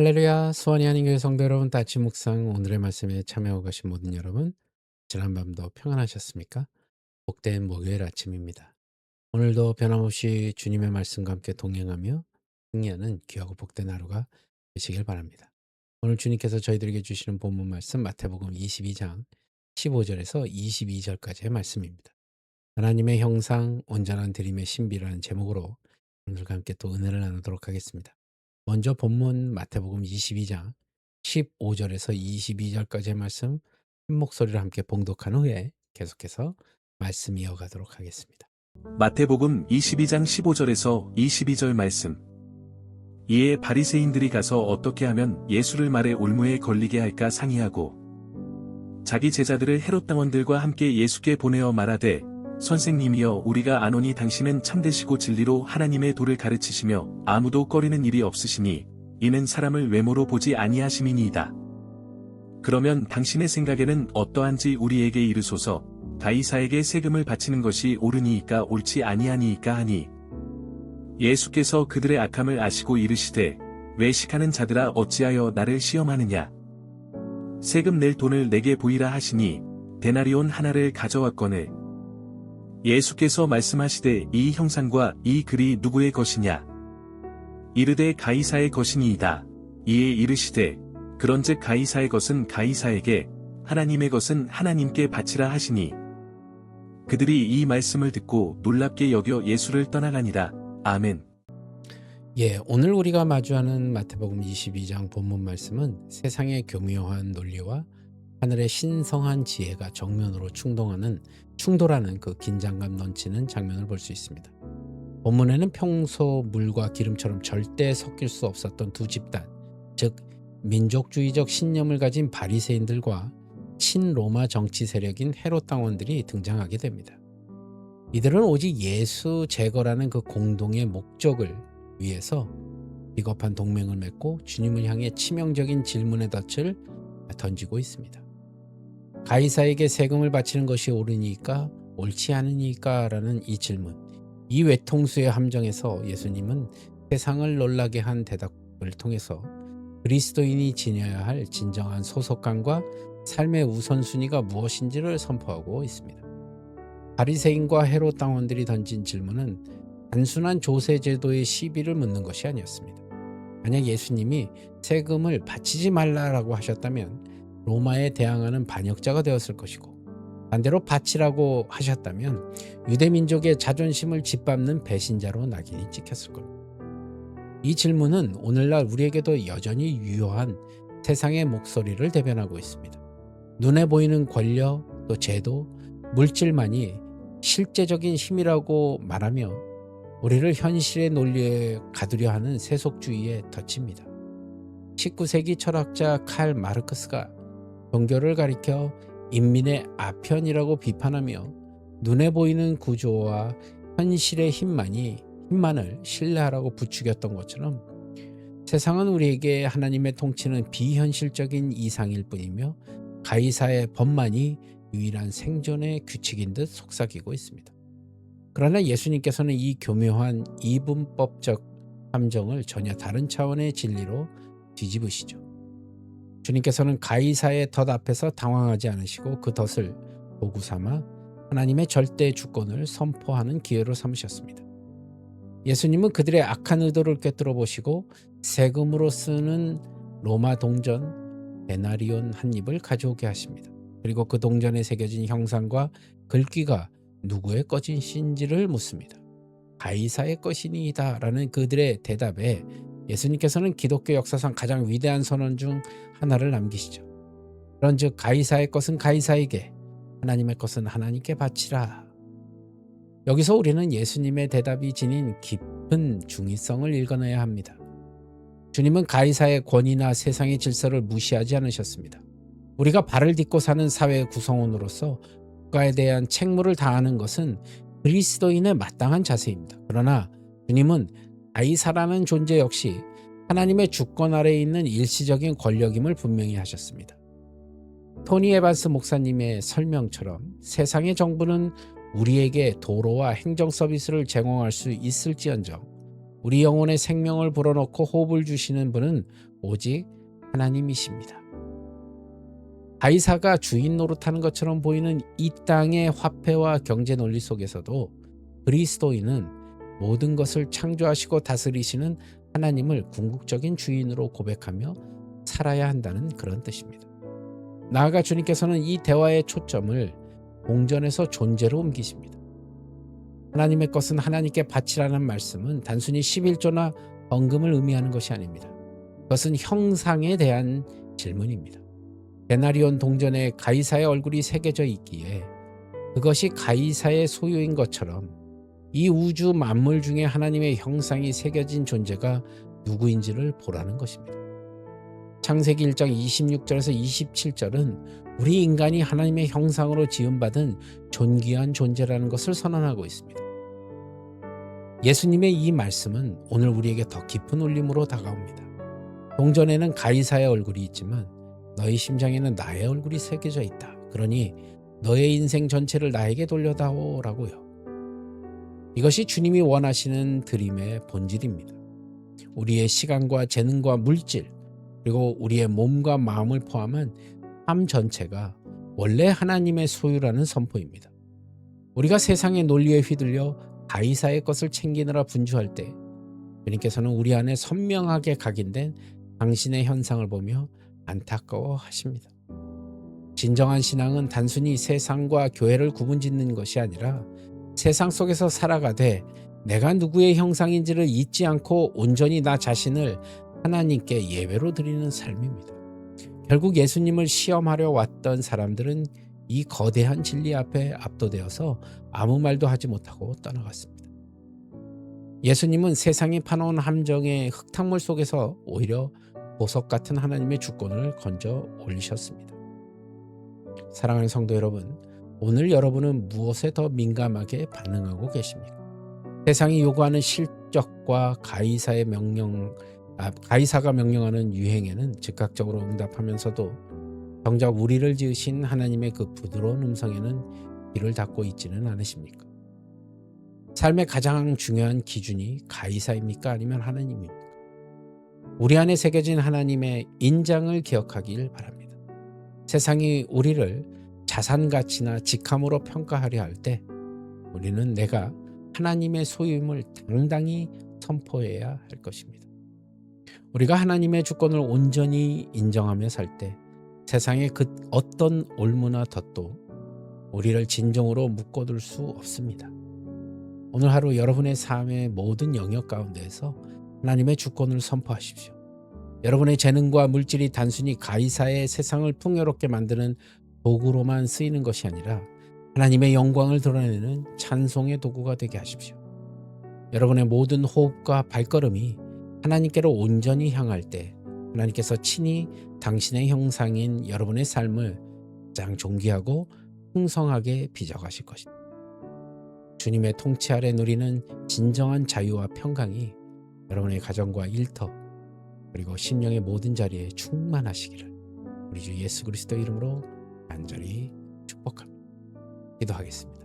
할렐루야, 수원이 아닌 교회 성도 여러분, 따치 묵상 오늘의 말씀에 참여하고 계신 모든 여러분, 지난밤도 평안하셨습니까? 복된 목요일 아침입니다. 오늘도 변함없이 주님의 말씀과 함께 동행하며 승리하는 귀하고 복된 하루가 되시길 바랍니다. 오늘 주님께서 저희들에게 주시는 본문 말씀 마태복음 22장 15절에서 22절까지의 말씀입니다. 하나님의 형상, 온전한 드림의 신비라는 제목으로 오늘과 함께 또 은혜를 나누도록 하겠습니다. 먼저 본문 마태복음 22장 15절에서 22절까지의 말씀 한 목소리로 함께 봉독한 후에 계속해서 말씀 이어가도록 하겠습니다. 마태복음 22장 15절에서 22절 말씀. 이에 바리새인들이 가서 어떻게 하면 예수를 말의 올무에 걸리게 할까 상의하고 자기 제자들을 헤롯 당원들과 함께 예수께 보내어 말하되 선생님이여 우리가 아노니 당신은 참되시고 진리로 하나님의 도를 가르치시며 아무도 꺼리는 일이 없으시니 이는 사람을 외모로 보지 아니하심이니이다. 그러면 당신의 생각에는 어떠한지 우리에게 이르소서. 가이사에게 세금을 바치는 것이 옳으니이까 옳지 아니하니이까 하니 예수께서 그들의 악함을 아시고 이르시되 외식하는 자들아 어찌하여 나를 시험하느냐. 세금 낼 돈을 내게 보이라 하시니 데나리온 하나를 가져왔거늘 예수께서 말씀하시되 이 형상과 이 글이 누구의 것이냐. 이르되 가이사의 것이니이다. 이에 이르시되 그런즉 가이사의 것은 가이사에게 하나님의 것은 하나님께 바치라 하시니 그들이 이 말씀을 듣고 놀랍게 여겨 예수를 떠나가니라. 아멘. 오늘 우리가 마주하는 마태복음 22장 본문 말씀은 세상의 교묘한 논리와 하늘의 신성한 지혜가 정면으로 충돌하는 그 긴장감 넘치는 장면을 볼 수 있습니다. 본문에는 평소 물과 기름처럼 절대 섞일 수 없었던 두 집단, 즉 민족주의적 신념을 가진 바리새인들과 친로마 정치 세력인 헤롯 당원들이 등장하게 됩니다. 이들은 오직 예수 제거라는 그 공동의 목적을 위해서 비겁한 동맹을 맺고 주님을 향해 치명적인 질문의 덫을 던지고 있습니다. 가이사에게 세금을 바치는 것이 옳으니까 옳지 않으니까 라는 이 질문, 이 외통수의 함정에서 예수님은 세상을 놀라게 한 대답을 통해서 그리스도인이 지녀야 할 진정한 소속감과 삶의 우선순위가 무엇인지를 선포하고 있습니다. 바리새인과 헤롯 당원들이 던진 질문은 단순한 조세제도의 시비를 묻는 것이 아니었습니다. 만약 예수님이 세금을 바치지 말라라고 하셨다면 로마에 대항하는 반역자가 되었을 것이고, 반대로 바치라고 하셨다면 유대민족의 자존심을 짓밟는 배신자로 낙인이 찍혔을 겁니다. 이 질문은 오늘날 우리에게도 여전히 유효한 세상의 목소리를 대변하고 있습니다. 눈에 보이는 권력, 또 제도, 물질만이 실제적인 힘이라고 말하며 우리를 현실의 논리에 가두려 하는 세속주의에 덫입니다. 19세기 철학자 칼 마르크스가 종교를 가리켜 인민의 아편이라고 비판하며 눈에 보이는 구조와 현실의 힘만을 신뢰하라고 부추겼던 것처럼 세상은 우리에게 하나님의 통치는 비현실적인 이상일 뿐이며 가이사의 법만이 유일한 생존의 규칙인 듯 속삭이고 있습니다. 그러나 예수님께서는 이 교묘한 이분법적 함정을 전혀 다른 차원의 진리로 뒤집으시죠. 주님께서는 가이사의 덫 앞에서 당황하지 않으시고 그 덫을 도구 삼아 하나님의 절대 주권을 선포하는 기회로 삼으셨습니다. 예수님은 그들의 악한 의도를 꿰뚫어 보시고 세금으로 쓰는 로마 동전 데나리온 한 입을 가져오게 하십니다. 그리고 그 동전에 새겨진 형상과 글귀가 누구의 것인지를 묻습니다. 가이사의 것이니이다 라는 그들의 대답에 예수님께서는 기독교 역사상 가장 위대한 선언 중 하나를 남기시죠. 그런즉 가이사의 것은 가이사에게, 하나님의 것은 하나님께 바치라. 여기서 우리는 예수님의 대답이 지닌 깊은 중의성을 읽어내야 합니다. 주님은 가이사의 권위나 세상의 질서를 무시하지 않으셨습니다. 우리가 발을 딛고 사는 사회의 구성원으로서 국가에 대한 책무를 다하는 것은 그리스도인의 마땅한 자세입니다. 그러나 주님은 가이사라는 존재 역시 하나님의 주권 아래에 있는 일시적인 권력임을 분명히 하셨습니다. 토니 에반스 목사님의 설명처럼 세상의 정부는 우리에게 도로와 행정 서비스를 제공할 수 있을지언정 우리 영혼의 생명을 불어넣고 호흡을 주시는 분은 오직 하나님이십니다. 가이사가 주인 노릇하는 것처럼 보이는 이 땅의 화폐와 경제 논리 속에서도 그리스도인은 모든 것을 창조하시고 다스리시는 하나님을 궁극적인 주인으로 고백하며 살아야 한다는 그런 뜻입니다. 나아가 주님께서는 이 대화의 초점을 공전에서 존재로 옮기십니다. 하나님의 것은 하나님께 바치라는 말씀은 단순히 11조나 헌금을 의미하는 것이 아닙니다. 그것은 형상에 대한 질문입니다. 데나리온 동전에 가이사의 얼굴이 새겨져 있기에 그것이 가이사의 소유인 것처럼 이 우주 만물 중에 하나님의 형상이 새겨진 존재가 누구인지를 보라는 것입니다. 창세기 1장 26절에서 27절은 우리 인간이 하나님의 형상으로 지음받은 존귀한 존재라는 것을 선언하고 있습니다. 예수님의 이 말씀은 오늘 우리에게 더 깊은 울림으로 다가옵니다. 동전에는 가이사의 얼굴이 있지만 너희 심장에는 나의 얼굴이 새겨져 있다. 그러니 너의 인생 전체를 나에게 돌려다오라고요. 이것이 주님이 원하시는 드림의 본질입니다. 우리의 시간과 재능과 물질, 그리고 우리의 몸과 마음을 포함한 삶 전체가 원래 하나님의 소유라는 선포입니다. 우리가 세상의 논리에 휘둘려 가이사의 것을 챙기느라 분주할 때 주님께서는 우리 안에 선명하게 각인된 당신의 현상을 보며 안타까워 하십니다. 진정한 신앙은 단순히 세상과 교회를 구분짓는 것이 아니라 세상 속에서 살아가되 내가 누구의 형상인지를 잊지 않고 온전히 나 자신을 하나님께 예배로 드리는 삶입니다. 결국 예수님을 시험하려 왔던 사람들은 이 거대한 진리 앞에 압도되어서 아무 말도 하지 못하고 떠나갔습니다. 예수님은 세상이 파놓은 함정의 흙탕물 속에서 오히려 보석 같은 하나님의 주권을 건져 올리셨습니다. 사랑하는 성도 여러분, 오늘 여러분은 무엇에 더 민감하게 반응하고 계십니까? 세상이 요구하는 실적과 가이사가 명령하는 유행에는 즉각적으로 응답하면서도 정작 우리를 지으신 하나님의 그 부드러운 음성에는 귀를 닫고 있지는 않으십니까? 삶의 가장 중요한 기준이 가이사입니까? 아니면 하나님입니까? 우리 안에 새겨진 하나님의 인장을 기억하길 바랍니다. 세상이 우리를 자산 가치나 직함으로 평가하려 할 때 우리는 내가 하나님의 소유임을 당당히 선포해야 할 것입니다. 우리가 하나님의 주권을 온전히 인정하며 살 때 세상의 그 어떤 올무나 덫도 우리를 진정으로 묶어둘 수 없습니다. 오늘 하루 여러분의 삶의 모든 영역 가운데에서 하나님의 주권을 선포하십시오. 여러분의 재능과 물질이 단순히 가이사의 세상을 풍요롭게 만드는 도구로만 쓰이는 것이 아니라 하나님의 영광을 드러내는 찬송의 도구가 되게 하십시오. 여러분의 모든 호흡과 발걸음이 하나님께로 온전히 향할 때 하나님께서 친히 당신의 형상인 여러분의 삶을 가장 존귀하고 풍성하게 빚어가실 것입니다. 주님의 통치 아래 누리는 진정한 자유와 평강이 여러분의 가정과 일터 그리고 심령의 모든 자리에 충만하시기를 우리 주 예수 그리스도 이름으로 간절히 축복합니다. 기도하겠습니다.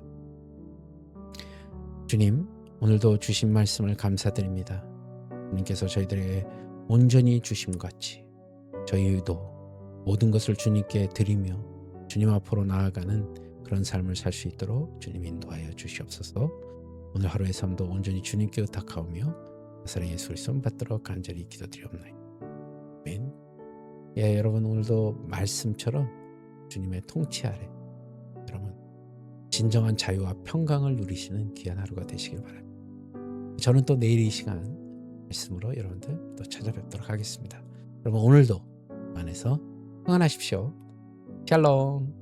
주님, 오늘도 주신 말씀을 감사드립니다. 주님께서 저희들에게 온전히 주심 같이 저희도 모든 것을 주님께 드리며 주님 앞으로 나아가는 그런 삶을 살 수 있도록 주님 인도하여 주시옵소서. 오늘 하루의 삶도 온전히 주님께 의탁하오며 나사렛 예수 그리스도 받들어 간절히 기도드리옵나이다. 아멘. 여러분 오늘도 말씀처럼 주님의 통치 아래 여러분 진정한 자유와 평강을 누리시는 귀한 하루가 되시길 바랍니다. 저는 또 내일 이 시간 말씀으로 여러분들 또 찾아뵙도록 하겠습니다. 여러분 오늘도 안에서 평안하십시오. 샬롬.